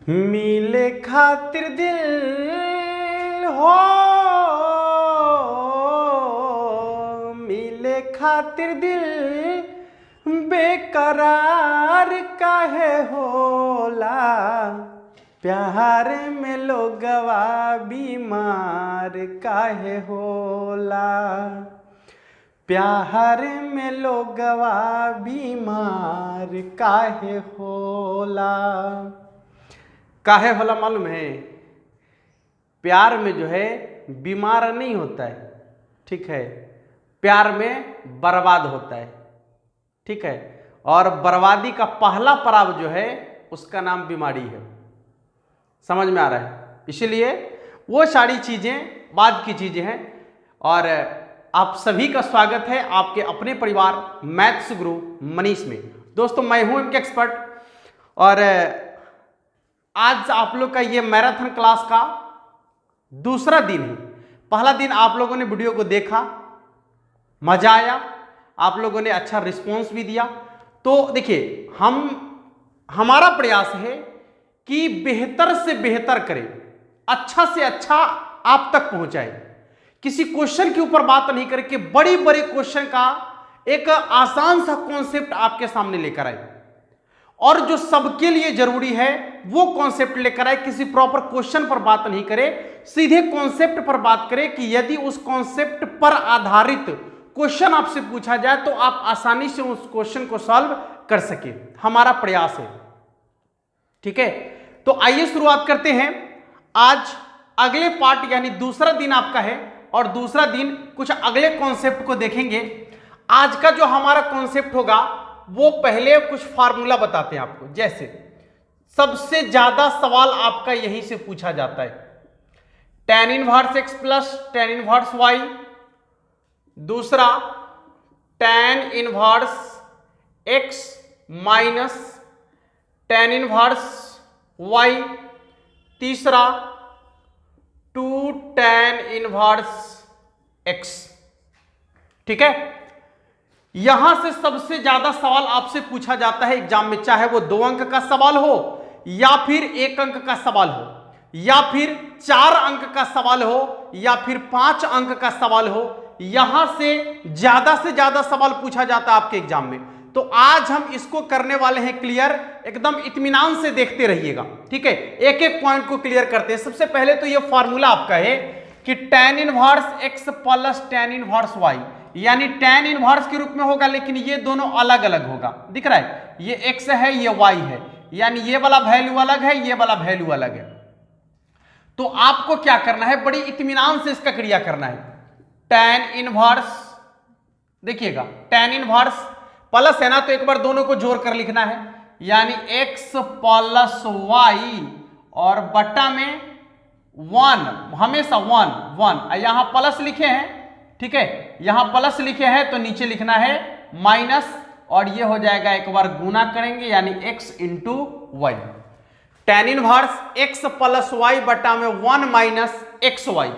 मिले खातिर दिल हो, मिले खातिर दिल बेकरार काहे होला। प्यार में लोगवा बीमार काहे होला। प्यार में लोगवा बीमार काहे होला। काहे होला मालूम है? प्यार में जो है बीमार नहीं होता है, ठीक है, प्यार में बर्बाद होता है, ठीक है। और बर्बादी का पहला पड़ाव जो है उसका नाम बीमारी है। समझ में आ रहा है? इसलिए वो सारी चीजें बाद की चीजें हैं। और आप सभी का स्वागत है आपके अपने परिवार मैथ्स गुरु मनीष में। दोस्तों मैं हूं इनके एक्सपर्ट, और आज आप लोग का ये मैराथन क्लास का दूसरा दिन है। पहला दिन आप लोगों ने वीडियो को देखा, मजा आया, आप लोगों ने अच्छा रिस्पॉन्स भी दिया। तो देखिए हमारा प्रयास है कि बेहतर से बेहतर करें, अच्छा से अच्छा आप तक पहुंचाए। किसी क्वेश्चन के ऊपर बात नहीं करके बड़े बड़े क्वेश्चन का एक आसान सा कॉन्सेप्ट आपके सामने लेकर आए, और जो सबके लिए जरूरी है वो कॉन्सेप्ट लेकर आए। किसी प्रॉपर क्वेश्चन पर बात नहीं करे, सीधे कॉन्सेप्ट पर बात करें कि यदि उस कॉन्सेप्ट पर आधारित क्वेश्चन आपसे पूछा जाए तो आप आसानी से उस क्वेश्चन को सॉल्व कर सके। हमारा प्रयास है, ठीक है। तो आइए शुरुआत करते हैं। आज अगले पार्ट यानी दूसरा दिन आपका है, और दूसरा दिन कुछ अगले कॉन्सेप्ट को देखेंगे। आज का जो हमारा कॉन्सेप्ट होगा वो पहले कुछ फार्मूला बताते हैं आपको। जैसे सबसे ज्यादा सवाल आपका यहीं से पूछा जाता है, tan inverse x plus tan inverse y। दूसरा tan inverse x minus tan inverse y। तीसरा 2 tan इनवर्स x, ठीक है। यहां से सबसे ज्यादा सवाल आपसे पूछा जाता है एग्जाम में, चाहे वो 2 अंक का सवाल हो या फिर 1 अंक का सवाल हो, या फिर 4 अंक का सवाल हो, या फिर 5 अंक का सवाल हो। यहां से ज्यादा सवाल पूछा जाता है आपके एग्जाम में। तो आज हम इसको करने वाले हैं क्लियर, एकदम इत्मीनान से देखते रहिएगा, ठीक है। एक एक पॉइंट को क्लियर करते हैं। सबसे पहले तो ये फॉर्मूला आपका है कि tan inverse x plus tan inverse y, यानी tan इनवर्स के रूप में होगा, लेकिन ये दोनों अलग अलग होगा। दिख रहा है, ये x है ये y है, यानी ये वाला वैल्यू अलग है, ये वाला वैल्यू अलग है। तो आपको क्या करना है, बड़ी इत्मीनान से इसका क्रिया करना है। tan इनवर्स, देखिएगा tan इनवर्स प्लस है ना, तो एक बार दोनों को जोड़ कर लिखना है, यानी x प्लस y और बट्टा में 1, हमेशा 1 यहां प्लस लिखे हैं, ठीक है। यहां प्लस लिखे हैं तो नीचे लिखना है माइनस, और ये हो जाएगा एक बार गुना करेंगे यानी x into Y. tan inverse x plus y बटा में 1 माइनस एक्स वाई,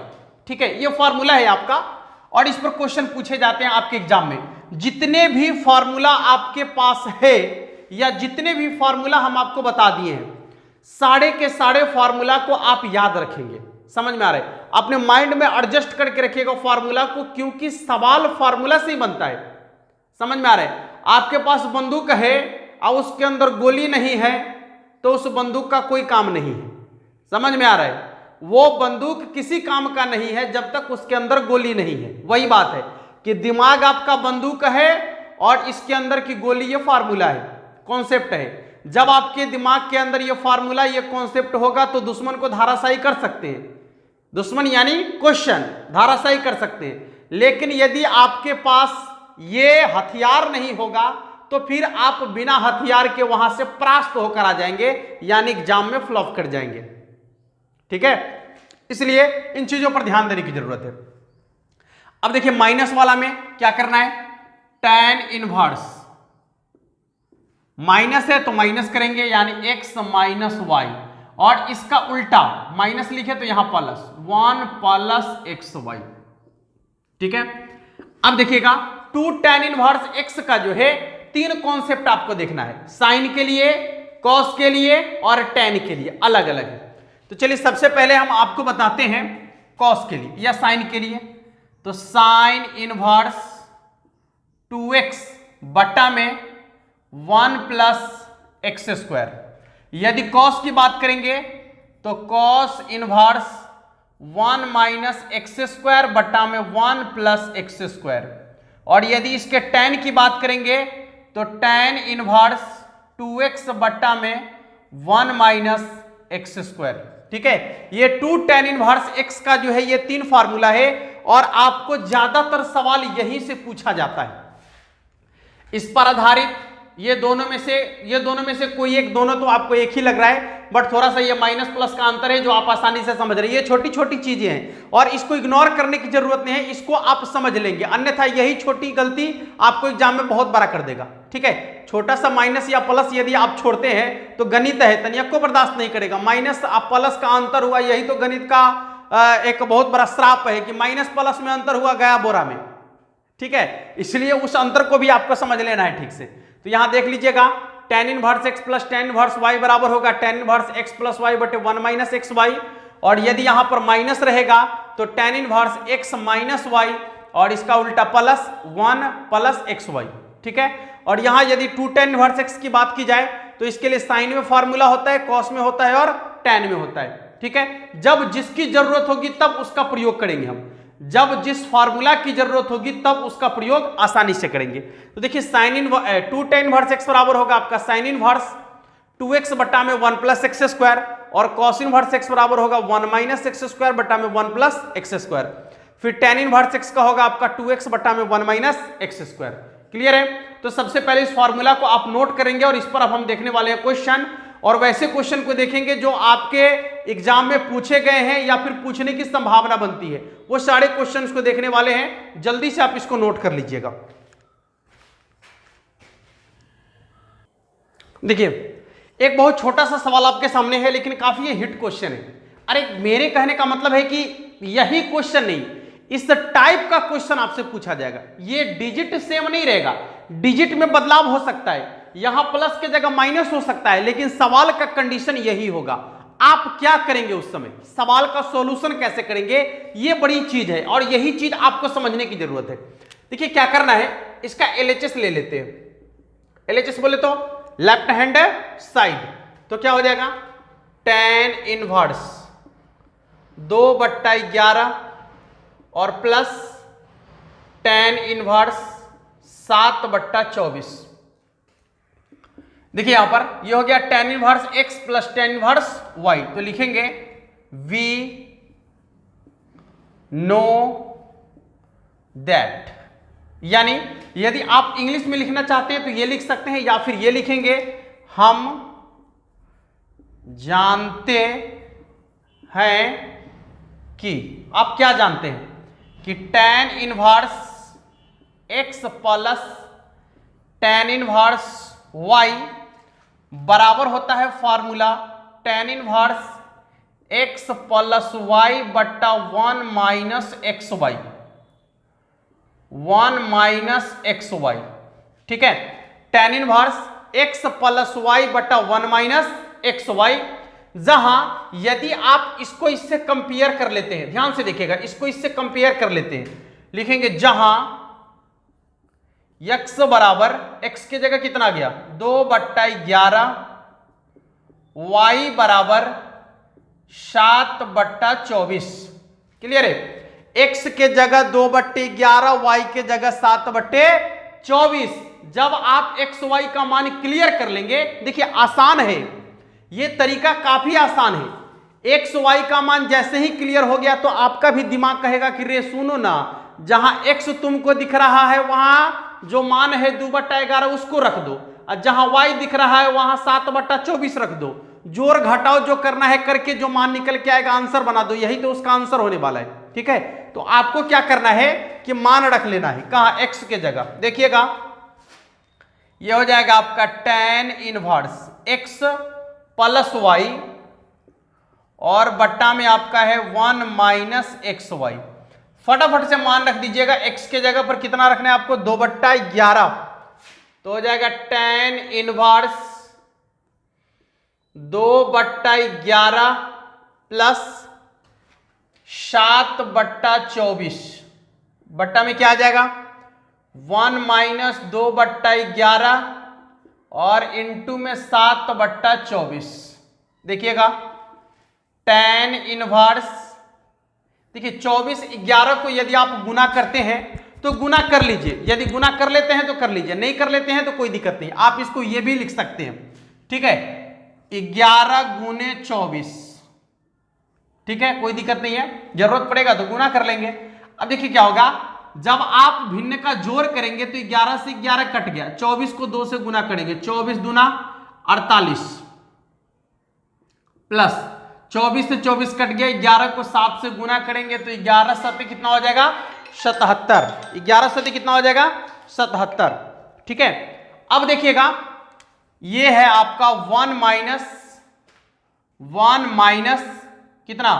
ठीक है। ये फॉर्मूला है आपका, और इस पर क्वेश्चन पूछे जाते हैं आपके एग्जाम में। जितने भी फॉर्मूला आपके पास है या जितने भी फॉर्मूला हम आपको बता दिए हैं, सारे के सारे फॉर्मूला को आप याद रखेंगे। समझ में आ रहा है? अपने माइंड में एडजस्ट करके रखिएगा फॉर्मूला को, क्योंकि सवाल फॉर्मूला से ही बनता है। समझ में आ रहा है? आपके पास बंदूक है और उसके अंदर गोली नहीं है तो उस बंदूक का कोई काम नहीं है। समझ में आ रहा है? वो बंदूक किसी काम का नहीं है जब तक उसके अंदर गोली नहीं है। वही बात है कि दिमाग आपका बंदूक है और इसके अंदर की गोली ये फार्मूला है, कॉन्सेप्ट है। जब आपके दिमाग के अंदर ये फार्मूला ये कॉन्सेप्ट होगा तो दुश्मन को धाराशायी कर सकते हैं। दुश्मन यानी क्वेश्चन धाराशायी कर सकते हैं। लेकिन यदि आपके पास ये हथियार नहीं होगा तो फिर आप बिना हथियार के वहां से परास्त होकर आ जाएंगे, यानी एग्जाम में फ्लॉप कर जाएंगे, ठीक है। इसलिए इन चीजों पर ध्यान देने की जरूरत है। अब देखिए माइनस वाला में क्या करना है, tan इनवर्स माइनस है तो माइनस करेंगे, यानी x माइनस वाई, और इसका उल्टा माइनस लिखे तो यहां प्लस 1 प्लस एक्स वाई, ठीक है। अब देखिएगा 2 tan इनवर्स x का जो है 3 कॉन्सेप्ट आपको देखना है। साइन के लिए, कॉस के लिए और टेन के लिए अलग अलग है। तो चलिए सबसे पहले हम आपको बताते हैं कॉस के लिए या साइन के लिए। तो साइन इनवर्स 2x बटा में 1 प्लस एक्स स्क्वायर। यदि कॉस की बात करेंगे तो cos inverse 1 minus X square बटा में 1 प्लस एक्स स्क्वायर। और यदि इसके tan की बात करेंगे तो tan इनवर्स 2x बटा में 1 माइनस एक्स स्क्वायर। ठीक है, ये 2 tan इनवर्स x का जो है ये 3 फार्मूला है और आपको ज्यादातर सवाल यहीं से पूछा जाता है। इस पर आधारित ये दोनों में से कोई एक, दोनों तो आपको एक ही लग रहा है, बट थोड़ा सा ये माइनस प्लस का अंतर है जो आप आसानी से समझ रहे हैं। ये छोटी छोटी चीजें हैं और इसको इग्नोर करने की जरूरत नहीं है, इसको आप समझ लेंगे, अन्यथा यही छोटी गलती आपको एग्जाम में बहुत बड़ा कर देगा। ठीक है, छोटा सा माइनस या प्लस यदि आप छोड़ते हैं तो गणित है तनिक को बर्दाश्त नहीं करेगा। माइनस प्लस का अंतर हुआ, यही तो गणित का एक बहुत बड़ा श्राप है कि माइनस प्लस में अंतर हुआ गया बोरा में। ठीक है, इसलिए उस अंतर को भी आपको समझ लेना है ठीक से। तो यहां देख लीजिएगा tan inverse x plus tan inverse y बराबर होगा tan inverse x plus y बटे 1 माइनस एक्स वाई। और यदि यहां पर माइनस रहेगा तो tan inverse x minus y और इसका उल्टा प्लस 1 प्लस एक्स वाई। ठीक है, और यहां यदि 2 tan इनवर्स x की बात की जाए तो इसके लिए साइन में फॉर्मूला होता है, कॉस में होता है और tan में होता है। ठीक है, जब जिसकी जरूरत होगी तब उसका प्रयोग करेंगे हम, जब जिस फार्मूला की जरूरत होगी तब उसका प्रयोग आसानी से करेंगे। तो देखिए साइन इन 2 tan इनवर्स x बराबर होगा आपका साइन इनवर्स 2x बटा में 1 प्लस एक्स स्क्वायर और कॉस इनवर्स x बराबर होगा 1 माइनस एक्स स्क्वायर बटा में 1 प्लस एक्स स्क्वायर। फिर tan इनवर्स x का होगा आपका 2x बटा में 1 माइनस एक्स स्क्वायर। क्लियर है? तो सबसे पहले इस फार्मूला को आप नोट करेंगे और इस पर अब हम देखने वाले हैं क्वेश्चन, और वैसे क्वेश्चन को देखेंगे जो आपके एग्जाम में पूछे गए हैं या फिर पूछने की संभावना बनती है, वो सारे क्वेश्चंस को देखने वाले हैं। जल्दी से आप इसको नोट कर लीजिएगा। देखिए एक बहुत छोटा सा सवाल आपके सामने है लेकिन काफी हिट क्वेश्चन है। अरे मेरे कहने का मतलब है कि यही क्वेश्चन नहीं, इस टाइप का क्वेश्चन आपसे पूछा जाएगा। ये डिजिट सेम नहीं रहेगा, डिजिट में बदलाव हो सकता है, यहां प्लस के जगह माइनस हो सकता है, लेकिन सवाल का कंडीशन यही होगा। आप क्या करेंगे उस समय, सवाल का सॉल्यूशन कैसे करेंगे, ये बड़ी चीज है और यही चीज आपको समझने की जरूरत है। देखिए क्या करना है, इसका एलएचएस ले लेते हैं। एलएचएस बोले तो लेफ्ट हैंड साइड, तो क्या हो जाएगा tan इनवर्स 2/11 और प्लस tan इनवर्स 7/24। देखिए यहां पर ये हो गया tan inverse x plus tan inverse y, तो लिखेंगे v नो दैट। यानी यदि आप इंग्लिश में लिखना चाहते हैं तो ये लिख सकते हैं या फिर ये लिखेंगे हम जानते हैं कि, आप क्या जानते हैं कि tan inverse x plus tan inverse y बराबर होता है formula tan inverse x plus y बट्टा 1 minus X Y, 1 minus X Y. ठीक है, tan inverse x plus y बट्टा 1 माइनस एक्स वाई, जहां यदि आप इसको इससे कंपेयर कर लेते हैं, ध्यान से देखिएगा, इसको इससे कंपेयर कर लेते हैं, लिखेंगे जहां x बराबर x की जगह कितना गया 2/11, y बराबर 7/24। क्लियर है, x के जगह 2/11, y के जगह 7/24। जब आप x y का मान क्लियर कर लेंगे, देखिए आसान है, ये तरीका काफी आसान है। x y का मान जैसे ही क्लियर हो गया तो आपका भी दिमाग कहेगा कि रे सुनो ना, जहां x तुमको दिख रहा है वहां जो मान है 2/11 उसको रख दो, और जहां y दिख रहा है वहां 7/24 रख दो, जोड़ घटाओ जो करना है करके जो मान निकल के आएगा आंसर बना दो, यही तो उसका आंसर होने वाला है। ठीक है, तो आपको क्या करना है कि मान रख लेना है, कहां x के जगह। देखिएगा यह हो जाएगा आपका tan inverse x plus y और बट्टा में आपका है 1 माइनस एक्स वाई। फटाफट से मान रख दीजिएगा, x के जगह पर कितना रखना है आपको 2/11, तो हो जाएगा tan इनवर्स 2/11 प्लस 7/24 बट्टा में क्या आ जाएगा 1 माइनस 2/11 और इंटू में 7/24। देखिएगा tan इनवर्स, देखिए 24 11 को यदि आप गुना करते हैं तो गुना कर लीजिए, यदि गुना कर लेते हैं तो कर लीजिए, नहीं कर लेते हैं तो कोई दिक्कत नहीं, आप इसको ये भी लिख सकते हैं। ठीक है 11 गुने 24, ठीक है कोई दिक्कत नहीं है, जरूरत पड़ेगा तो गुना कर लेंगे। अब देखिए क्या होगा, जब आप भिन्न का जोड़ करेंगे तो 11 से 11 कट गया, 24 को 2 से गुना करेंगे, 24 दूना 48 प्लस 24 से 24 कट गया, 11 को 7 से गुना करेंगे तो 11 सत्ते कितना हो जाएगा 77, 11 सत्ते कितना हो जाएगा 77। ठीक है अब देखिएगा ये है आपका 1 माइनस कितना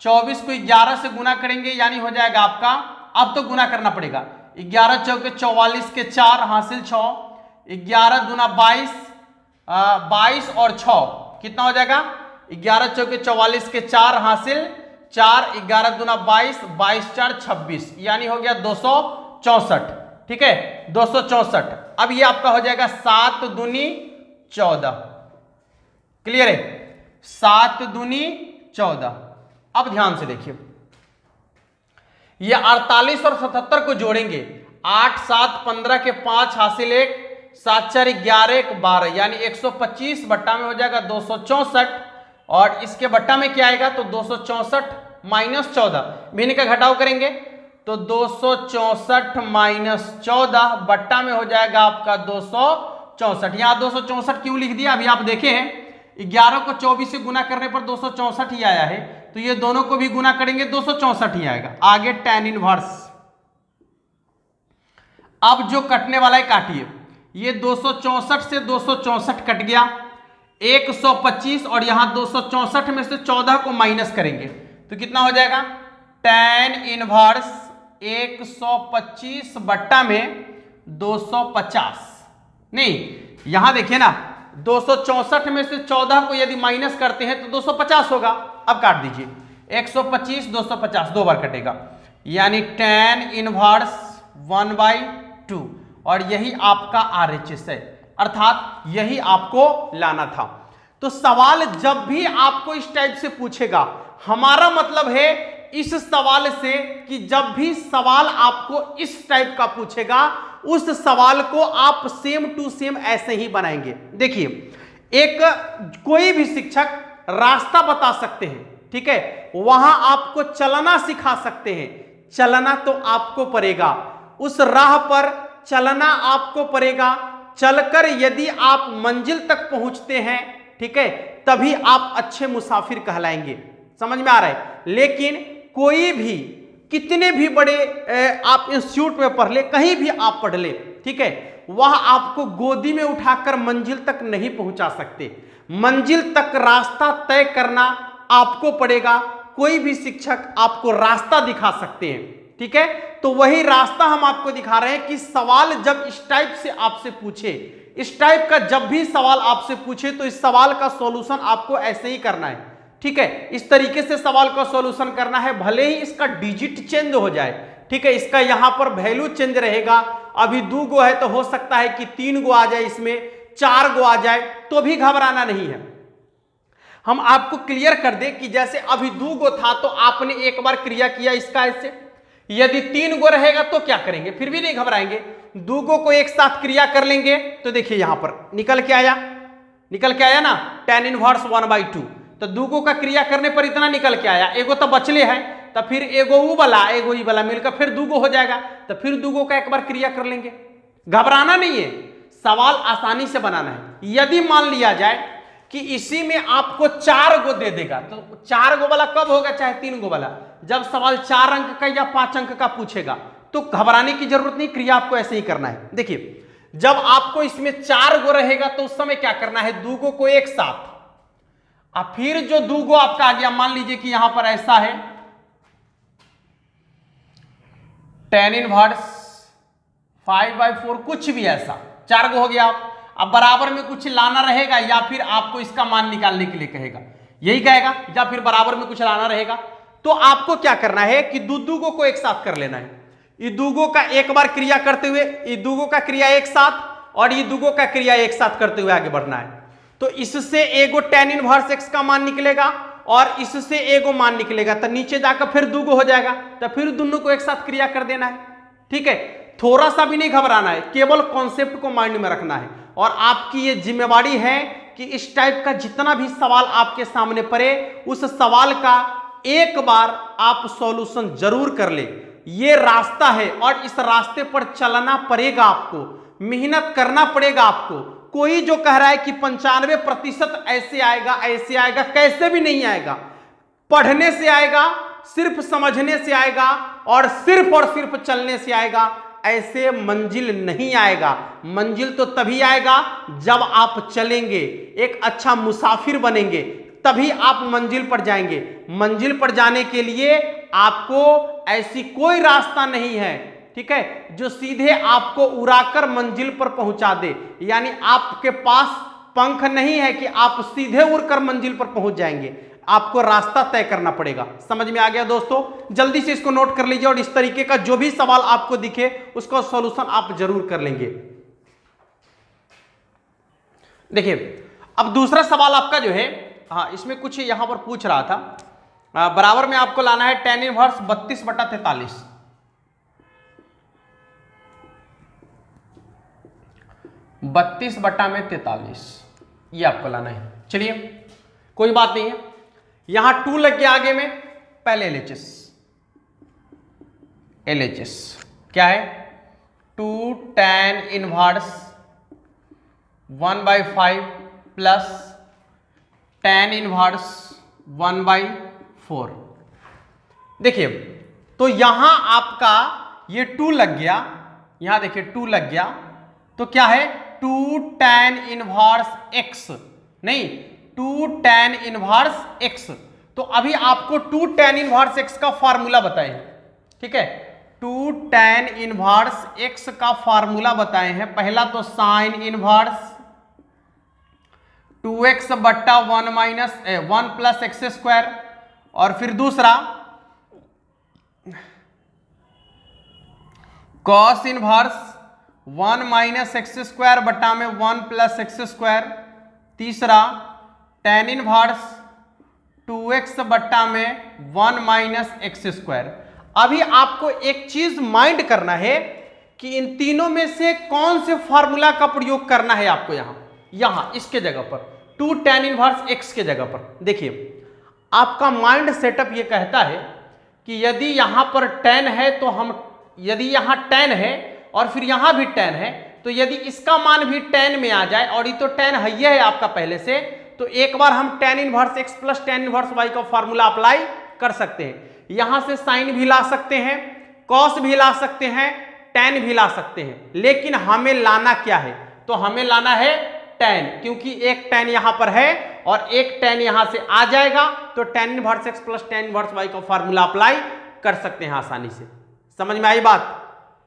24 को 11 से गुना करेंगे यानी हो जाएगा आपका, अब तो गुना करना पड़ेगा, 11 चौके 44 के 4 हासिल 6, 11 दूना 22, 22 और 6 कितना हो जाएगा 11 चौके 44 के 4 हासिल 4, 11 दूना 22, 22 4 26 यानी हो गया 264। ठीक है 264। अब ये आपका हो जाएगा 7 दूनी 14, क्लियर है 7 दूनी 14। अब ध्यान से देखिए ये 48 और 77 को जोड़ेंगे, 8 7 15 के 5 हासिल 1, 7 4 11 1 12 यानी 125 बट्टा में हो जाएगा 264 और इसके बट्टा में क्या आएगा तो 264 माइनस 14, भिन्न का घटाव करेंगे तो 264 माइनस 14 बट्टा में हो जाएगा आपका 264। यहां 264 क्यों लिख दिया अभी आप देखे हैं, 11 को 24 से गुना करने पर 264 ही आया है, तो ये दोनों को भी गुना करेंगे 264 ही आएगा। आगे tan इनवर्स, अब जो कटने वाला है काटिए, ये 264 से 264 कट गया, 125 और यहां 264 में से 14 को माइनस करेंगे तो कितना हो जाएगा tan इनवर्स 125 बट्टा में 250, नहीं यहां देखिए ना 264 में से 14 को यदि माइनस करते हैं तो 250 होगा। अब काट दीजिए 125 250 दो बार कटेगा यानी tan इनवर्स 1/2 और यही आपका RHS है, अर्थात यही आपको लाना था। तो सवाल जब भी आपको इस टाइप से पूछेगा, हमारा मतलब है इस सवाल से कि जब भी सवाल आपको इस टाइप का पूछेगा उस सवाल को आप सेम टू सेम ऐसे ही बनाएंगे। देखिए एक कोई भी शिक्षक रास्ता बता सकते हैं, ठीक है, वहां आपको चलना सिखा सकते हैं, चलना तो आपको पड़ेगा, उस राह पर चलना आपको पड़ेगा, चलकर यदि आप मंजिल तक पहुंचते हैं, ठीक है, तभी आप अच्छे मुसाफिर कहलाएंगे। समझ में आ रहा है। लेकिन कोई भी कितने भी बड़े आप इंस्टीट्यूट में पढ़ ले, कहीं भी आप पढ़ ले, ठीक है, वह आपको गोदी में उठाकर मंजिल तक नहीं पहुंचा सकते। मंजिल तक रास्ता तय करना आपको पड़ेगा। कोई भी शिक्षक आपको रास्ता दिखा सकते हैं, ठीक है, तो वही रास्ता हम आपको दिखा रहे हैं कि सवाल जब इस टाइप से आपसे पूछे, इस टाइप का जब भी सवाल आपसे पूछे तो इस सवाल का सॉल्यूशन आपको ऐसे ही करना है, ठीक है, इस तरीके से सवाल का सॉल्यूशन करना है। भले ही इसका डिजिट चेंज हो जाए, ठीक है, इसका यहां पर वैल्यू चेंज रहेगा, अभी 2 गो है तो हो सकता है कि 3 गो आ जाए, इसमें 4 गो आ जाए, तो भी घबराना नहीं है। हम आपको क्लियर कर दे कि जैसे अभी 2 गो था तो आपने एक बार क्रिया किया इसका ऐसे, यदि 3 गो रहेगा तो क्या करेंगे, फिर भी नहीं घबराएंगे, 2 गो को एक साथ क्रिया कर लेंगे। तो देखिए यहां पर निकल के आया ना tan इनवर्स 1/2, तो 2 गो का क्रिया करने पर इतना निकल के आया, एगो तो बचले है, तो फिर एगो वो वाला एगो ई वाला मिलकर फिर 2 गो हो जाएगा, तो फिर 2 गो का एक बार क्रिया कर लेंगे। घबराना नहीं है, सवाल आसानी से बनाना है। यदि मान लिया जाए कि इसी में आपको 4 गो दे देगा, तो 4 गो वाला कब होगा, चाहे 3 गो वाला, जब सवाल 4 अंक का या 5 अंक का पूछेगा, तो घबराने की जरूरत नहीं, क्रिया आपको ऐसे ही करना है। देखिए जब आपको इसमें 4 गो रहेगा तो उस समय क्या करना है, 2 गो को एक साथ, अब फिर जो 2 गो आपका आ गया, मान लीजिए कि यहां पर ऐसा है tan इनवर्स 5/4 कुछ भी ऐसा, 4 गो हो गया, अब बराबर में कुछ लाना रहेगा या फिर आपको इसका मान निकालने के लिए कहेगा, यही कहेगा, या फिर बराबर में कुछ लाना रहेगा। तो आपको क्या करना है कि दुगो को एक साथ कर लेना है। ये दुगो का एक बार क्रिया करते हुए, ये दुगो का क्रिया एक साथ और ये दुगो का क्रिया एक साथ करते हुए आगे बढ़ना है। तो इससे एगो tan इनवर्स x का मान निकलेगा और इससे एगो मान निकलेगा, तो नीचे जाकर फिर दुगो हो जाएगा, तो फिर दोनों को एक साथ क्रिया कर देना है। ठीक है, थोड़ा सा भी नहीं घबराना है, केवल कॉन्सेप्ट को माइंड में रखना है। और आपकी ये जिम्मेवारी है कि इस टाइप का जितना भी सवाल आपके सामने पड़े उस सवाल का एक बार आप सॉल्यूशन जरूर कर ले। ये रास्ता है और इस रास्ते पर चलना पड़ेगा, आपको मेहनत करना पड़ेगा आपको। कोई जो कह रहा है कि 95% ऐसे आएगा, कैसे भी नहीं आएगा। पढ़ने से आएगा, सिर्फ समझने से आएगा और सिर्फ चलने से आएगा, ऐसे मंजिल नहीं आएगा। मंजिल तो तभी आएगा जब आप चलेंगे, एक अच्छा मुसाफिर बनेंगे, तभी आप मंजिल पर जाएंगे। मंजिल पर जाने के लिए आपको ऐसी कोई रास्ता नहीं है, ठीक है, जो सीधे आपको उड़ाकर मंजिल पर पहुंचा दे। यानी आपके पास पंख नहीं है कि आप सीधे उड़कर मंजिल पर पहुंच जाएंगे, आपको रास्ता तय करना पड़ेगा। समझ में आ गया दोस्तों? जल्दी से इसको नोट कर लीजिए और इस तरीके का जो भी सवाल आपको दिखे उसका सॉल्यूशन आप जरूर कर लेंगे। देखिए, अब दूसरा सवाल आपका जो है, हाँ, इसमें कुछ यहां पर पूछ रहा था, बराबर में आपको लाना है tan इनवर्स 32/43। 32/43 ये आपको लाना है। चलिए, कोई बात नहीं है, यहां 2 लग गया आगे में, पहले LHS क्या है, 2 tan inverse 1/5 plus tan inverse 1/4। देखिए, तो यहां आपका ये 2 लग गया, यहां देखिए 2 लग गया, तो क्या है 2 tan इनवर्स x, नहीं 2 tan इनवर्स x। तो अभी आपको 2 tan इनवर्स x का फार्मूला बताए हैं, ठीक है, 2 tan इनवर्स x का फार्मूला बताए हैं। पहला तो साइन इनवर्स 2x बट्टा 1 प्लस एक्स स्क्वायर, और फिर दूसरा cos inverse 1 minus X square बट्टा में 1 प्लस एक्स स्क्वायर, तीसरा tan इनवर्स 2x बट्टा में 1 माइनस एक्स स्क्वायर। अभी आपको एक चीज माइंड करना है कि इन तीनों में से कौन से फार्मूला का प्रयोग करना है आपको। यहां इसके जगह पर 2 tan इनवर्स x के जगह पर देखिए, आपका माइंड सेटअप ये कहता है कि यदि यहां पर tan है तो हम, यदि यहां tan है और फिर यहां भी tan है, तो यदि इसका मान भी tan में आ जाए, और ये तो tan है आपका पहले से, तो एक बार हम tan inverse x plus tan inverse y का फार्मूला अप्लाई कर सकते हैं। यहां से साइन भी ला सकते हैं, कॉस भी ला सकते हैं, tan भी ला सकते हैं, लेकिन हमें लाना क्या है, तो हमें लाना है tan, क्योंकि एक tan यहां पर है और एक tan यहां से आ जाएगा, तो tan inverse x plus tan inverse y का फार्मूला अप्लाई कर सकते हैं आसानी से। समझ में आई बात?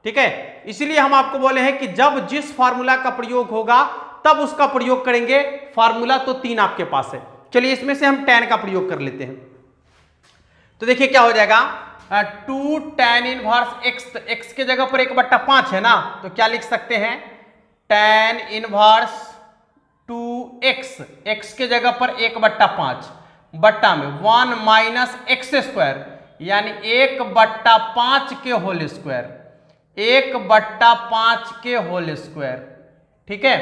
ठीक है, इसलिए हम आपको बोले हैं कि जब जिस फार्मूला का प्रयोग होगा तब उसका प्रयोग करेंगे। फार्मूला तो 3 आपके पास है। चलिए, इसमें से हम tan का प्रयोग कर लेते हैं। तो देखिए क्या हो जाएगा, 2 tan इनवर्स x के जगह पर 1/5 है ना, तो क्या लिख सकते हैं, tan इनवर्स 2x, x के जगह पर 1/5 बट्टा में 1 माइनस एक्स स्क्वायर, यानी 1/5 के होल स्क्वायर, 1/5 के होल स्क्वायर। ठीक है,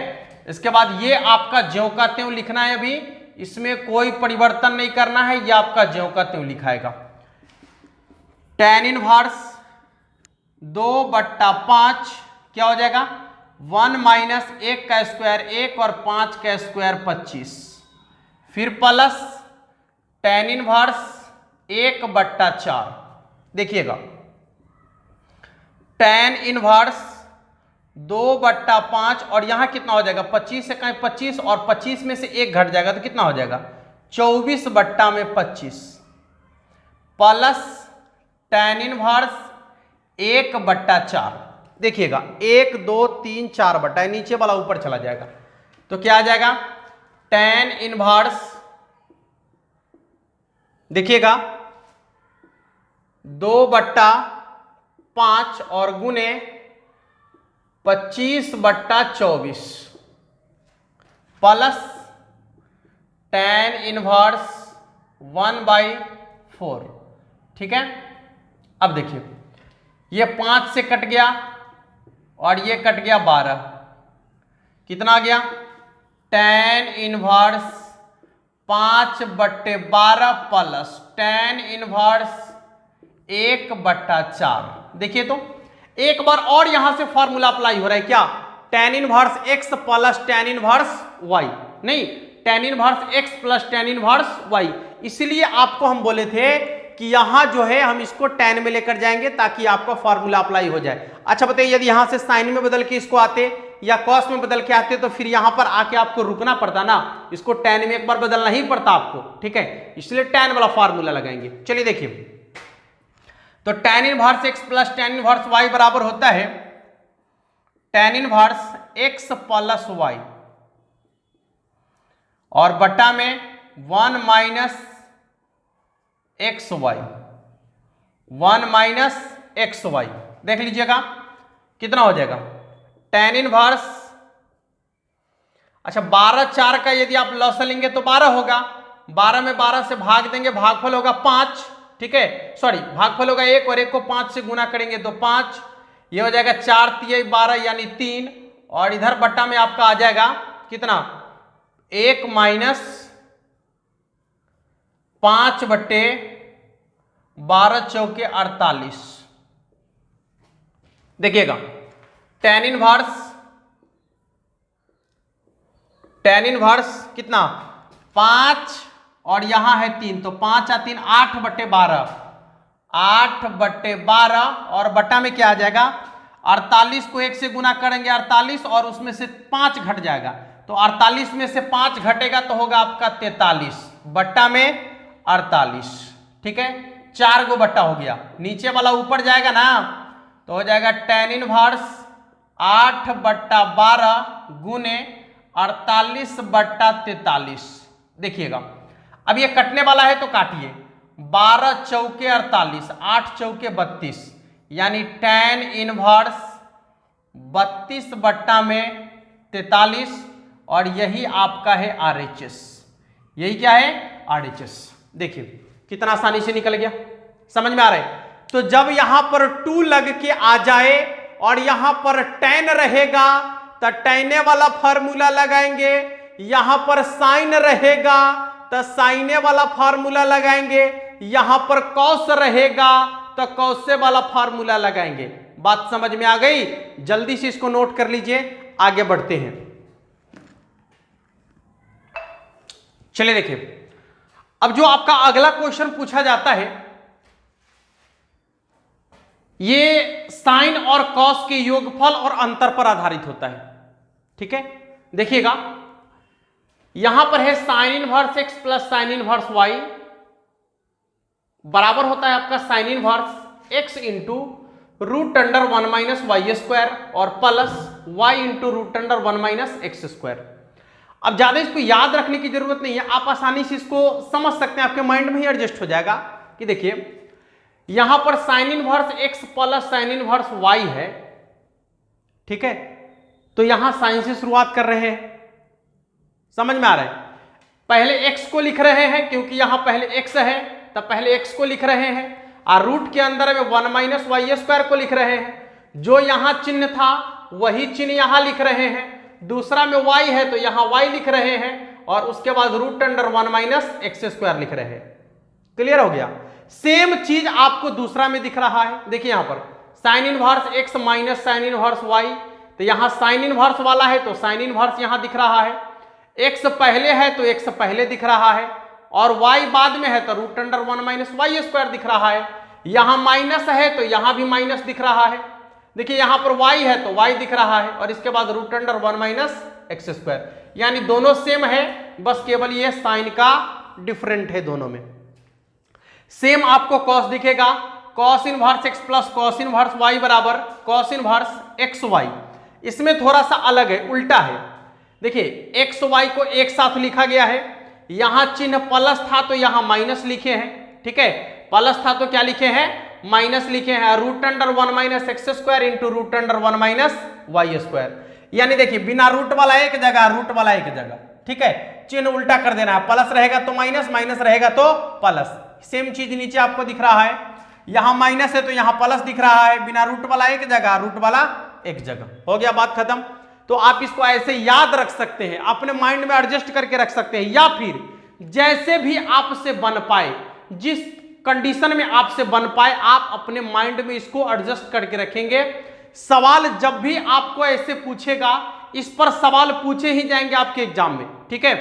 इसके बाद ये आपका ज्यों का त्यों लिखना है, अभी इसमें कोई परिवर्तन नहीं करना है, ये आपका ज्यों का त्यों लिखाएगा। tan इनवर्स 2/5 क्या हो जाएगा, 1 माइनस 1 का स्क्वायर 1 और 5 का स्क्वायर 25, फिर प्लस tan इनवर्स 1/4। देखिएगा, tan इनवर्स 2/5 और यहां कितना हो जाएगा, 25 से कहीं 25 और 25 में से 1 घट जाएगा तो कितना हो जाएगा, 24/25 प्लस tan इनवर्स 1/4। देखिएगा 1 2 3 4 बटा, नीचे वाला ऊपर चला जाएगा, तो क्या आ जाएगा, tan इनवर्स, देखिएगा 2/5 और गुने 25/24 प्लस tan इनवर्स 1/4। ठीक है, अब देखिए ये 5 से कट गया और ये कट गया 12, कितना आ गया, tan inverse 5/12 plus tan inverse 1/4। देखिए तो एक बार और यहां से फॉर्मूला अप्लाई हो रहा है, क्या, tan inverse x plus tan inverse y, नहीं tan inverse x plus tan inverse y। इसलिए आपको हम बोले थे कि यहां जो है हम इसको tan में लेकर जाएंगे ताकि आपका फॉर्मूला अप्लाई हो जाए। अच्छा बताइए, यदि यहां से साइन में बदल के इसको आते या कॉस में बदल के आते तो फिर यहां पर आके आपको रुकना पड़ता ना, इसको tan में एक बार बदलना ही पड़ता आपको। ठीक है, इसलिए tan वाला फॉर्मूला लगाएंगे। चलिए देखिए, तो tan inverse x plus tan inverse y बराबर होता है tan inverse x plus y और बटा में 1 माइनस xy, 1 माइनस xy। देख लीजिएगा कितना हो जाएगा, tan इनवर्स, अच्छा 12/4 का यदि आप लॉसल लेंगे तो 12 होगा, 12 में 12 से भाग देंगे, भागफल होगा 5। ठीक है, सॉरी भागफल होगा 1 और 1 को 5 से गुना करेंगे तो 5, ये हो जाएगा 4 तिया 12 यानी 3, और इधर बट्टा में आपका आ जाएगा कितना, 1 माइनस 5/12 चौके 48। देखिएगा tan इनवर्स कितना, 5 और यहां है 3, तो 5 या 3 8/12, 8/12 और बट्टा में क्या आ जाएगा, 48 को 1 से गुना करेंगे 48 और उसमें से 5 घट जाएगा, तो 48 में से 5 घटेगा तो होगा आपका 43, बट्टा में 48। ठीक है, 4 गो बट्टा हो गया, नीचे वाला ऊपर जाएगा ना, तो हो जाएगा tan इनवर्स 8/12 गुने 48/43। देखिएगा अब ये कटने वाला है तो काटिए, 12 चौके 48, 8 चौके 32, यानी tan इनवर्स 32/43 और यही आपका है RHS। यही क्या है, RHS। देखिए कितना आसानी से निकल गया, समझ में आ रहा है। तो जब यहां पर 2 लग के आ जाए और यहां पर tan रहेगा तो टैने वाला फॉर्मूला लगाएंगे, यहां पर साइन रहेगा तो साइने वाला फॉर्मूला लगाएंगे, यहां पर कॉस रहेगा तो कॉसे वाला फॉर्मूला लगाएंगे। बात समझ में आ गई, जल्दी से इसको नोट कर लीजिए, आगे बढ़ते हैं। चलिए देखिए, अब जो आपका अगला क्वेश्चन पूछा जाता है ये साइन और कॉस के योगफल और अंतर पर आधारित होता है। ठीक है, देखिएगा यहां पर है sine inverse x plus sine inverse y बराबर होता है आपका sine inverse x into root under 1 minus Y square और plus y into root under 1 minus X square. अब ज्यादा इसको याद रखने की जरूरत नहीं है, आप आसानी से इसको समझ सकते हैं, आपके माइंड में ही एडजस्ट हो जाएगा कि देखिए यहां पर sign inverse x plus sine inverse y है। ठीक है, तो यहां साइन से शुरुआत कर रहे हैं, समझ में आ रहा है। पहले x को लिख रहे हैं क्योंकि यहां पहले x है, तब पहले x को लिख रहे हैं और रूट के अंदर में 1 माइनस वाई स्क्वायर को लिख रहे हैं। जो यहां चिन्ह था वही चिन्ह यहां लिख रहे हैं, दूसरा में y है तो यहां y लिख रहे हैं और उसके बाद root under 1 minus X square लिख रहे हैं। क्लियर हो गया। सेम चीज आपको दूसरा में दिख रहा है, देखिए यहां पर sign inverse x minus sine inverse y, तो यहां साइन इनवर्स वाला है तो साइन इनवर्स यहां दिख रहा है, x पहले है तो x पहले दिख रहा है और y बाद में है तो root under 1 minus Y square दिख रहा है। यहां माइनस है तो यहां भी माइनस दिख रहा है, देखिए यहां पर y है तो y दिख रहा है और इसके बाद root under 1 minus X square, यानी दोनों सेम है, बस केवल ये साइन का डिफरेंट है दोनों में। सेम आपको कॉस दिखेगा, cos inverse x plus cos inverse y बराबर कॉस इनवर्स एक्स वाई। इसमें थोड़ा सा अलग है, उल्टा है। देखिए एक्स वाई को एक साथ लिखा गया है, यहां चिन्ह प्लस था तो यहां माइनस लिखे हैं, ठीक है, प्लस था तो क्या लिखे हैं, माइनस लिखे हैं, root under 1 minus X square into root under 1 minus Y square. यानी देखिए बिना रूट वाला एक जगह, रूट वाला एक जगह, ठीक है, चिन्ह उल्टा कर देना है, प्लस रहेगा तो माइनस, माइनस रहेगा तो प्लस। सेम चीज नीचे आपको दिख रहा है, यहां माइनस है तो यहां प्लस दिख रहा है, बिना रूट वाला एक जगह, रूट वाला एक जगह, हो गया बात खत्म। तो आप इसको ऐसे याद रख सकते हैं, अपने माइंड में एडजस्ट करके रख सकते हैं, या फिर जैसे भी आपसे बन पाए, जिस कंडीशन में आपसे बन पाए, आप अपने माइंड में इसको एडजस्ट करके रखेंगे। सवाल जब भी आपको ऐसे पूछेगा, इस पर सवाल पूछे ही जाएंगे आपके एग्जाम में, ठीक है।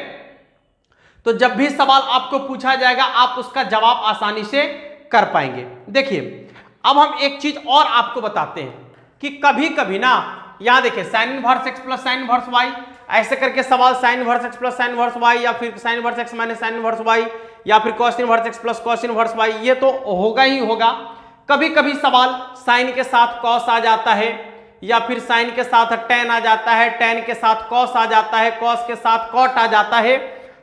तो जब भी सवाल आपको पूछा जाएगा आप उसका जवाब आसानी से कर पाएंगे। देखिए अब हम एक चीज और आपको बताते हैं कि कभी कभी ना, यहां देखिए sine inverse X plus sine inverse Y, ऐसे करके सवाल sine inverse X plus sine inverse Y, या फिर sine inverse X minus sine inverse Y, या फिर cos inverse X plus cos inverse Y, ये तो होगा ही होगा। कभी कभी सवाल साइन के साथ कॉस आ जाता है, या फिर साइन के साथ टेन आ जाता है, टेन के साथ कॉस आ जाता है, कॉस के साथ कॉट आ जाता है।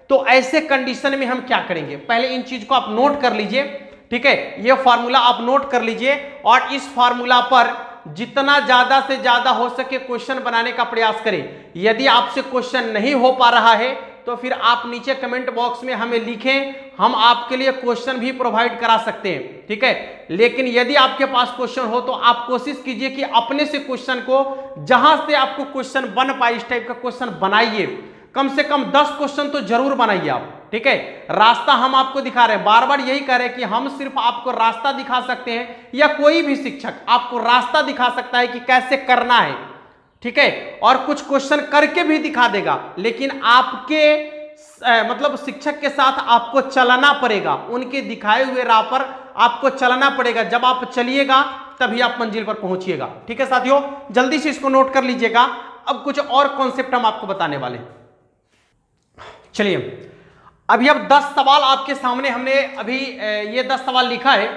तो ऐसे कंडीशन में हम क्या करेंगे, पहले इन चीज को आप नोट कर लीजिए, ठीक है, ये फॉर्मूला आप नोट कर लीजिए, और इस फॉर्मूला पर जितना ज्यादा से ज्यादा हो सके क्वेश्चन बनाने का प्रयास करें। यदि आपसे क्वेश्चन नहीं हो पा रहा है तो फिर आप नीचे कमेंट बॉक्स में हमें लिखें, हम आपके लिए क्वेश्चन भी प्रोवाइड करा सकते हैं, ठीक है। लेकिन यदि आपके पास क्वेश्चन हो तो आप कोशिश कीजिए कि अपने से क्वेश्चन को, जहां से आपको क्वेश्चन बन पाए, इस टाइप का क्वेश्चन बनाइए, कम से कम 10 क्वेश्चन तो जरूर बनाइए आप, ठीक है। रास्ता हम आपको दिखा रहे हैं, बार बार यही कह रहे हैं कि हम सिर्फ आपको रास्ता दिखा सकते हैं, या कोई भी शिक्षक आपको रास्ता दिखा सकता है कि कैसे करना है, ठीक है, और कुछ क्वेश्चन करके भी दिखा देगा, लेकिन आपके मतलब शिक्षक के साथ आपको चलना पड़ेगा, उनके दिखाए हुए राह पर आपको चलना पड़ेगा। जब आप चलिएगा तभी आप मंजिल पर पहुंचिएगा, ठीक है साथियों, जल्दी से इसको नोट कर लीजिएगा। अब कुछ और कॉन्सेप्ट हम आपको बताने वाले हैं। चलिए अभी अब 10 सवाल आपके सामने, हमने अभी ये 10 सवाल लिखा है,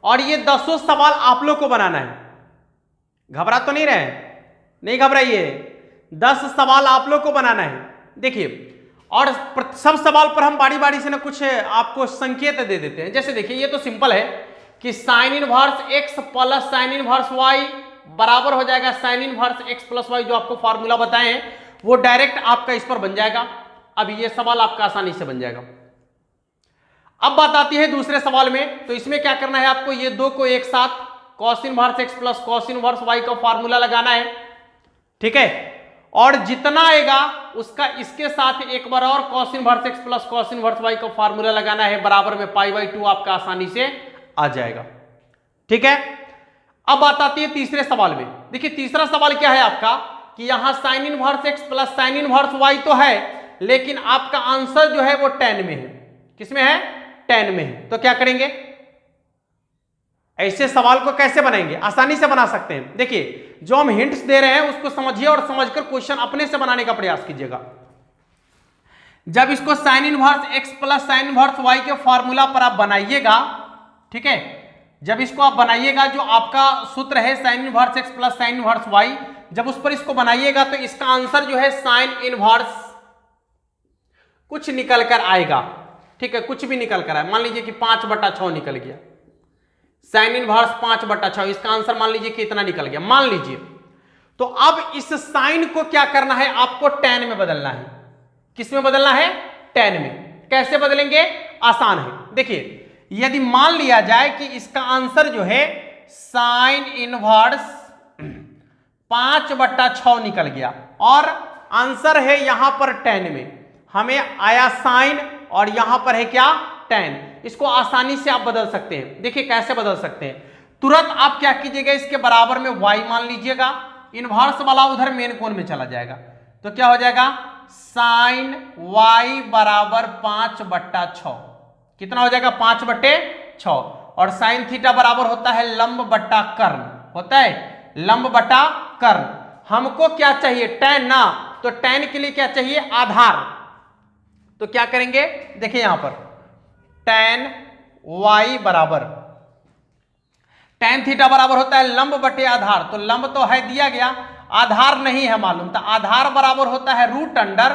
और ये 10 सवाल आप लोग को बनाना है। घबरा तो नहीं रहे, नहीं घबराइए, 10 सवाल आप लोग को बनाना है। देखिए, और सब सवाल पर हम बारी बारी से ना कुछ आपको संकेत दे देते हैं। जैसे देखिए ये तो सिंपल है कि sine inverse X plus sine inverse Y बराबर हो जाएगा sine inverse X plus Y, जो आपको फॉर्मूला बताए हैं वो डायरेक्ट आपका इस पर बन जाएगा। अब ये सवाल आपका आसानी से बन जाएगा। अब बात आती है दूसरे सवाल में, तो इसमें क्या करना है आपको, ये दो को एक साथ cos inverse X plus cos inverse Y का फॉर्मूला लगाना है, ठीक है, और जितना आएगा उसका इसके साथ एक बार और cos inverse X plus cos inverse Y का फॉर्मूला लगाना है, बराबर में पाई बाई 2 आपका आसानी से आ जाएगा, ठीक है। अब बात आती है तीसरे सवाल में। देखिए तीसरा सवाल क्या है आपका कि यहां sine inverse X plus sine inverse Y तो है, लेकिन आपका आंसर जो है वो 10 में है। किसमें है? 10 में है। तो क्या करेंगे, ऐसे सवाल को कैसे बनाएंगे? आसानी से बना सकते हैं। देखिए जो हम हिंट्स दे रहे हैं उसको समझिए और समझकर क्वेश्चन अपने से बनाने का प्रयास कीजिएगा। जब इसको sine inverse X plus sine inverse Y के फॉर्मूला पर आप बनाइएगा, ठीक है, जब इसको आप बनाइएगा, जो आपका सूत्र है sine inverse X plus sine inverse Y, जब उस पर इसको बनाइएगा तो इसका आंसर जो है साइन इनवर्स कुछ निकल कर आएगा, ठीक है, कुछ भी निकल कर आए। मान लीजिए कि 5/6 निकल गया, साइन इनवर्स 5/6, इसका आंसर मान लीजिए कि इतना निकल गया, मान लीजिए। तो अब इस साइन को क्या करना है, आपको tan में बदलना है। किस में बदलना है? tan में। कैसे बदलेंगे? आसान है। देखिए यदि मान लिया जाए कि इसका आंसर जो है साइन इनवर्स 5/6 निकल गया, और आंसर है यहां पर tan में, हमें आया साइन और यहां पर है क्या? tan। इसको आसानी से आप बदल सकते हैं। देखिए कैसे बदल सकते हैं, तुरंत आप क्या कीजिएगा, इसके बराबर में y मान लीजिएगा, इनवर्स वाला उधर मेन कोण में चला जाएगा, तो क्या हो जाएगा साइन y बराबर 5/6। कितना हो जाएगा? 5/6। और साइन थीटा बराबर होता है लंब बट्टा कर्ण, होता है लंब बट्टा कर्ण। हमको क्या चाहिए? tan ना, तो tan के लिए क्या चाहिए? आधार। तो क्या करेंगे, देखिए यहां पर tan y बराबर tan थीटा बराबर होता है लंब बटे आधार, तो लंब तो है दिया गया, आधार नहीं है मालूम, तो आधार बराबर होता है रूट अंडर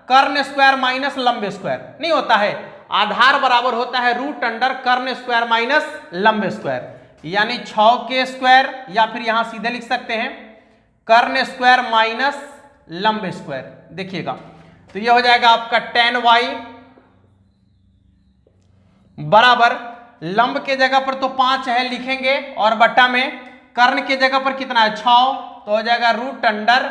कर्ण स्क्वायर माइनस लंब स्क्वायर, नहीं होता है। आधार बराबर होता है रूट अंडर कर्ण स्क्वायर माइनस लंब स्क्वायर, यानी 6 स्क्वायर, या फिर यहां सीधे लिख सकते हैं कर्ण स्क्वायर माइनस लंब स्क्वायर। देखिएगा तो ये हो जाएगा आपका tan y बराबर लंब के जगह पर तो 5 है लिखेंगे, और बट्टा में कर्ण के जगह पर कितना है 6, तो हो जाएगा रूट अंडर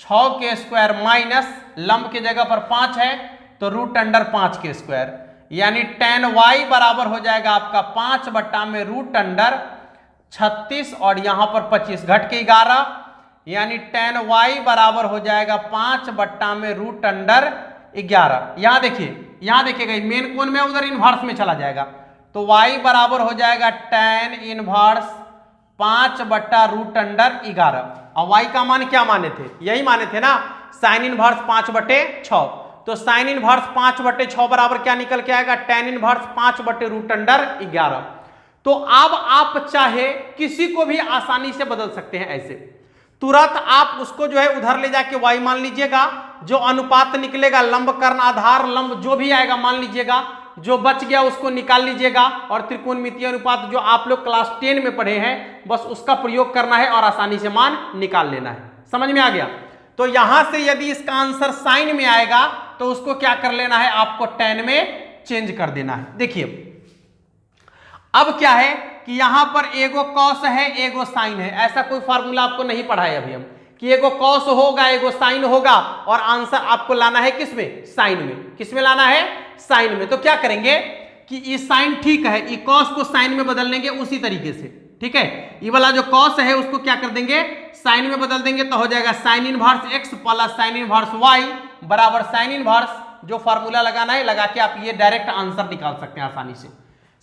6 स्क्वायर माइनस लंब के जगह पर 5 है तो रूट अंडर 5 स्क्वायर, यानी tan y बराबर हो जाएगा आपका 5 बट्टा में रूट अंडर 36 और यहां पर 25 घट के 11, यानी tan y बराबर हो जाएगा 5 बट्टा में रूट अंडर 11। यहां देखिएगा मेन कोण में उधर इनवर्स में चला जाएगा, तो y बराबर हो जाएगा tan इनवर्स 5 बट्टा रूट अंडर 11। और y का मान क्या माने थे, यही माने थे ना, साइन इनवर्स 5/6, तो साइन इनवर्स 5/6 बराबर क्या निकल के आएगा tan इनवर्स 5 बट्टे रूट अंडर 11। तो अब आप चाहे किसी को भी आसानी से बदल सकते हैं, ऐसे तुरंत आप उसको जो है उधर ले जाके y मान लीजिएगा, जो अनुपात निकलेगा लंब कर्ण आधार लंब जो भी आएगा मान लीजिएगा, जो बच गया उसको निकाल लीजिएगा, और त्रिकोणमितीय अनुपात जो आप लोग क्लास 10 में पढ़े हैं बस उसका प्रयोग करना है और आसानी से मान निकाल लेना है। समझ में आ गया? तो यहां से यदि इसका आंसर साइन में आएगा तो उसको क्या कर लेना है, आपको tan में चेंज कर देना है। देखिए अब क्या है कि यहां पर एगो कॉस है एगो साइन है, ऐसा कोई फार्मूला आपको नहीं पढ़ाया अभी हम कि एगो कॉस होगा एगो साइन होगा, और आंसर आपको लाना है किसमें, साइन में। किसमें लाना है, साइन में। तो क्या करेंगे कि ये साइन ठीक है, ये कॉस को साइन में बदल लेंगे उसी तरीके से, ठीक है। ये वाला जो कॉस है उसको क्या कर देंगे, साइन में बदल देंगे, तो हो जाएगा sine inverse x plus sine inverse y बराबर साइन इनवर्स, जो फार्मूला लगाना है लगा के आप ये डायरेक्ट आंसर निकाल सकते हैं आसानी से।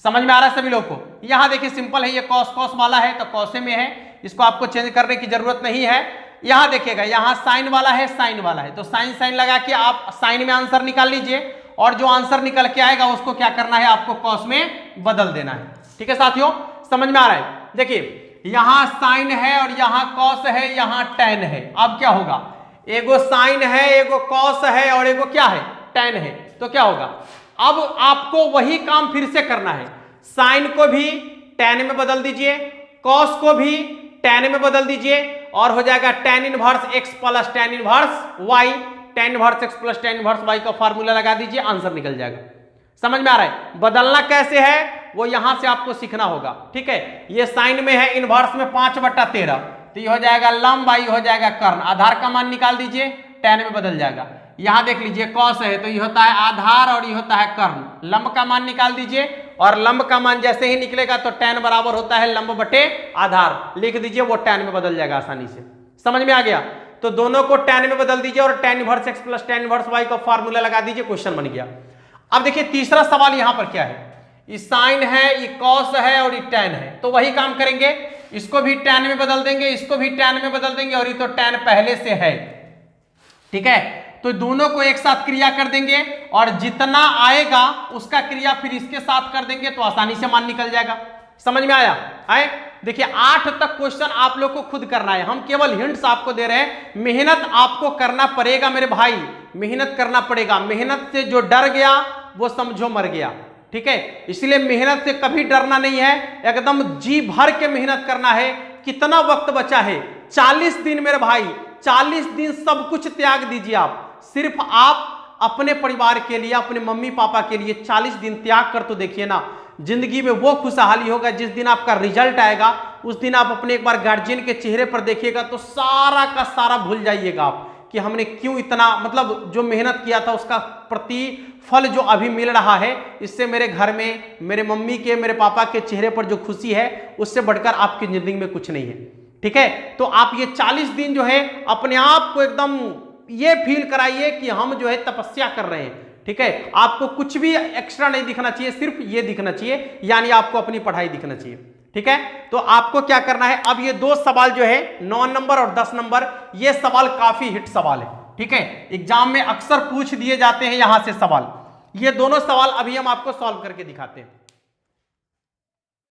समझ में आ रहा है सभी लोग को? यहाँ देखिए सिंपल है, ये कॉस कॉस वाला है तो कॉसे में है, इसको आपको चेंज करने की जरूरत नहीं है। यहाँ देखिएगा यहाँ साइन वाला है साइन वाला है, तो साइन साइन लगा के आप साइन में आंसर निकाल लीजिए, और जो आंसर निकल के आएगा उसको क्या करना है, आपको कॉस में बदल देना है। ठीक है साथियों, समझ में आ रहा है? देखिए यहाँ साइन है और यहाँ कॉस है, यहाँ tan है। अब क्या होगा, एगो साइन है एगो कॉस है और एगो क्या है, tan है, तो क्या होगा, अब आपको वही काम फिर से करना है, साइन को भी tan में बदल दीजिए, कॉस को भी tan में बदल दीजिए, और हो जाएगा tan inverse x plus tan inverse y, tan inverse x plus tan inverse y का फार्मूला लगा दीजिए, आंसर निकल जाएगा। समझ में आ रहा है? बदलना कैसे है वो यहां से आपको सीखना होगा, ठीक है। ये साइन में है इनवर्स में 5/13, तो ये हो जाएगा लंब, y हो जाएगा कर्ण, आधार का मान निकाल दीजिए, tan में बदल जाएगा। यहां देख लीजिए कॉस है तो ये होता है आधार और ये होता है कर्ण, लंब का मान निकाल दीजिए, और लंब का मान जैसे ही निकलेगा तो tan बराबर होता है लंब बटे आधार, लिख दीजिए, वो tan में बदल जाएगा आसानी से। समझ में आ गया? तो दोनों को tan में बदल दीजिए और tan inverse x plus tan inverse y का फार्मूला लगा दीजिए, क्वेश्चन बन गया। अब देखिए तीसरा सवाल यहां पर क्या है, ये साइन है ये कॉस है और ये tan है, तो वही काम करेंगे, इसको भी tan में बदल देंगे, इसको भी tan में बदल देंगे, और ये तो tan पहले से है, ठीक है। तो दोनों को एक साथ क्रिया कर देंगे, और जितना आएगा उसका क्रिया फिर इसके साथ कर देंगे, तो आसानी से मान निकल जाएगा। समझ में आया? आए देखिए 8 तक क्वेश्चन आप लोग को खुद करना है, हम केवल हिंट्स आपको दे रहे हैं, मेहनत आपको करना पड़ेगा मेरे भाई, मेहनत करना पड़ेगा। मेहनत से जो डर गया वो समझो मर गया, ठीक है। इसलिए मेहनत से कभी डरना नहीं है, एकदम जी भर के मेहनत करना है। कितना वक्त बचा है, 40 दिन मेरे भाई, 40 दिन सब कुछ त्याग दीजिए आप, सिर्फ आप अपने परिवार के लिए, अपने मम्मी पापा के लिए 40 दिन त्याग कर तो देखिए ना, जिंदगी में वो खुशहाली होगा जिस दिन आपका रिजल्ट आएगा, उस दिन आप अपने एक बार गार्जियन के चेहरे पर देखिएगा तो सारा का सारा भूल जाइएगा आप कि हमने क्यों इतना, मतलब जो मेहनत किया था उसका प्रतिफल जो अभी मिल रहा है, इससे मेरे घर में मेरे मम्मी के मेरे पापा के चेहरे पर जो खुशी है उससे बढ़कर आपकी जिंदगी में कुछ नहीं है, ठीक है। तो आप ये 40 दिन जो है अपने आप को एकदम ये फील कराइए कि हम जो है तपस्या कर रहे हैं, ठीक है। आपको कुछ भी एक्स्ट्रा नहीं दिखना चाहिए, सिर्फ ये दिखना चाहिए, यानी आपको अपनी पढ़ाई दिखना चाहिए, ठीक है। तो आपको क्या करना है, अब ये 2 सवाल जो है 9 नंबर और 10 नंबर, ये सवाल काफी हिट सवाल है, ठीक है। एग्जाम में अक्सर पूछ दिए जाते हैं यहां से सवाल, ये दोनों सवाल अभी हम आपको सॉल्व करके दिखाते हैं।